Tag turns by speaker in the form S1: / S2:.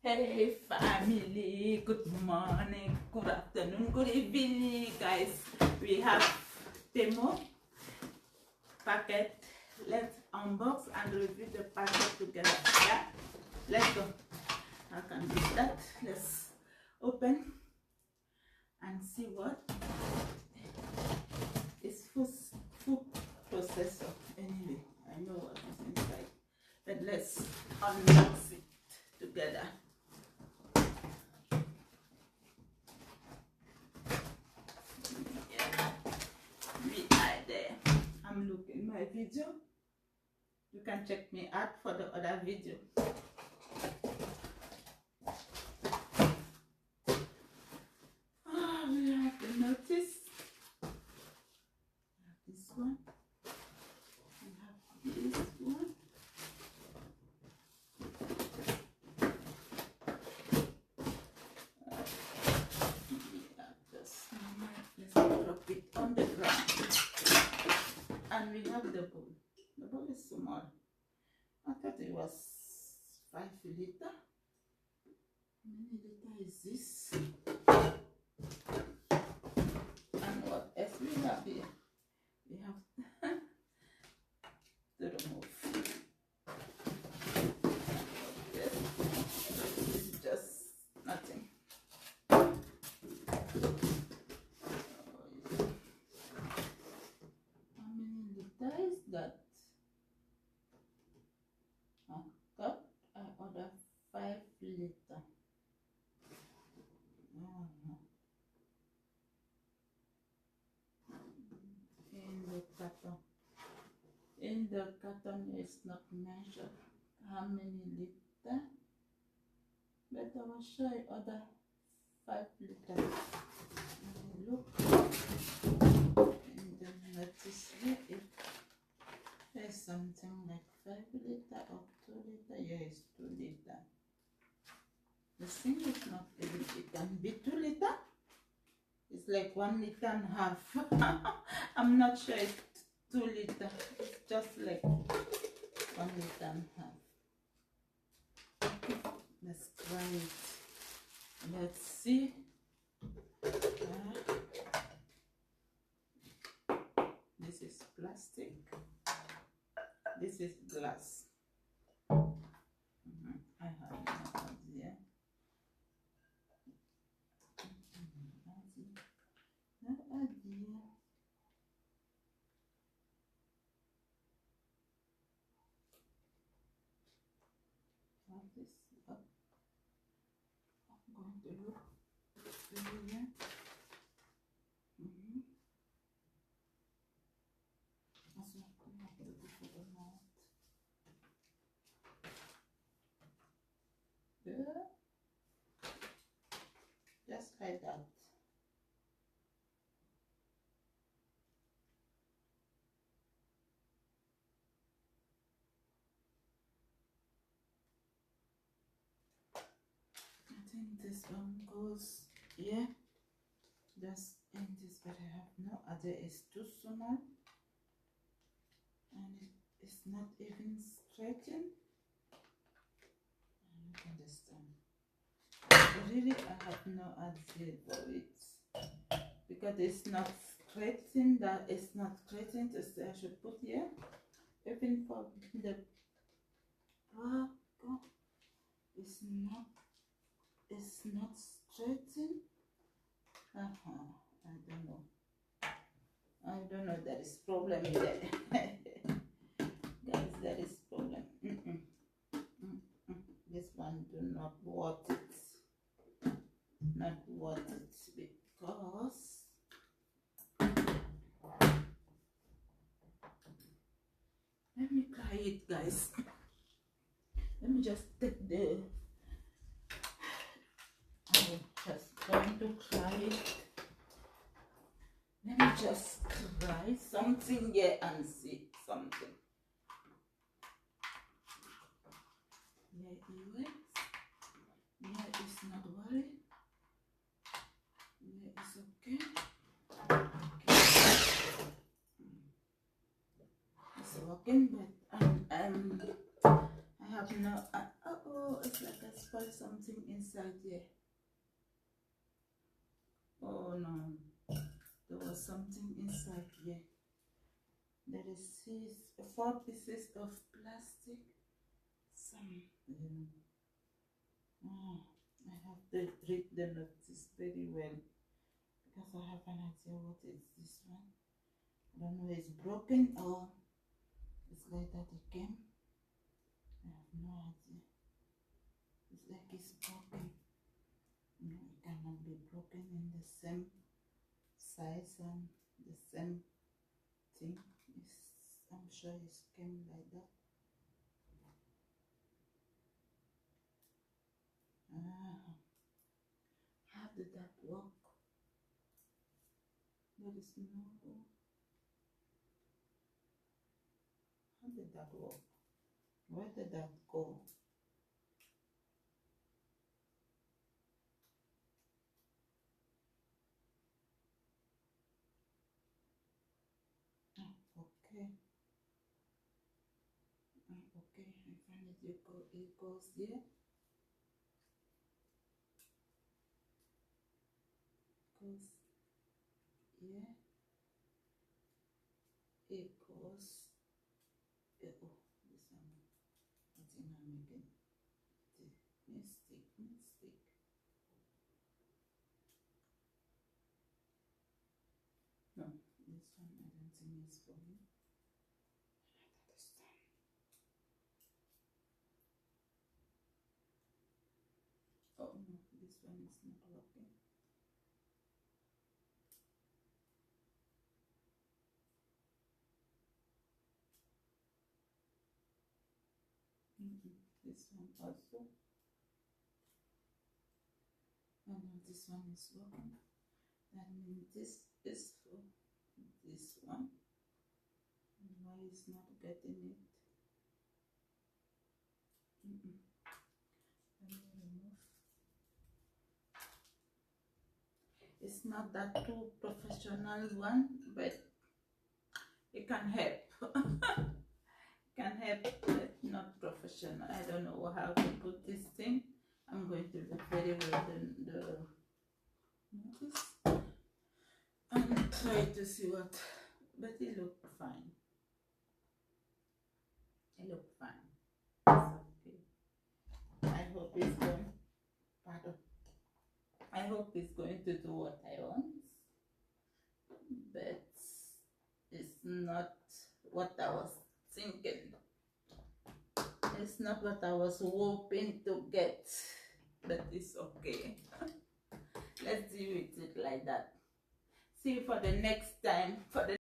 S1: Hey family, good morning, good afternoon, good evening guys. We have TEMU packet. Let's unbox and review the packet together. Yeah, let's go. I can do that. Let's open and see what is food processor. Anyway, I know what is inside, but let's unbox it together. I'm looking my video. You can check me out for the other video. We have the notice. We have this one. We have this one. Let's drop it on the ground. And we have the bowl. The bowl is small. I thought it was 5 liter. How many liter is this? And what else we have here? We have to remove. Yes, this is just nothing. That I got, I ordered 5 liter. In the carton is not measured how many liter, but I will show you other 5 liter. Look in the notice here if there's something like 5 liter or 2 liter. Yeah, it's 2 liter. The thing is not even, it can be 2 liter. It's like 1 liter and a half. I'm not sure it's 2 liter. It's just like 1 liter and a half. Okay, let's try it. Let's see. This is plastic. This is glass. I have no idea. No idea. What is up? I'm going to look here. That's what we have to do for the mouth. Yeah. Just like that. I think this one goes here. Just in this, but I have no idea. It's too small. And it's not even stretching. I don't understand. Really, I have no idea for it because it's not stretching. That it's not stretching. To say I should put here, even for the logo, it's not stretching. I don't know. I don't know. There is problem there. Guys, there is problem. This one do not worth it. Not worth it because let me try it, guys. Let me just take the. I'm just going to try it. Let me just try something here and see something. Yeah, it works. Yeah, it's not worried. Yeah, it's okay. It's working, but I have no. Oh, it's like I spoiled something inside here. Oh no, there was something inside here. There is 4 pieces of plastic. Some. I have to read the notice very well because I have an idea what is this one. I don't know, it's broken or it's like that it came. I have no idea. It's like it's broken. No, it cannot be broken in the same size and the same thing. I'm sure it came like that. How did that work? There is no. How did that work? Where did that go? Okay. Okay, I find it. It goes here. Goes here. It goes. Oh, this one. I think I'm making mistake. No, this one I don't think is for me. That is done. Oh no, this one is not working. This one also. Oh no, this one is working. That means this is for this one. And why is not getting it? Let me remove. It's not that too professional one, but it can help. Can help, but not professional. I don't know how to put this thing. I'm going to look very well the notice and try to see what, but it looked fine. It looked fine. It's okay. I hope it's going. Pardon. I hope it's going to do what I want, but it's not what I was thinking. It's not what I was hoping to get, but it's okay. Let's deal with it like that. See you for the next time. For the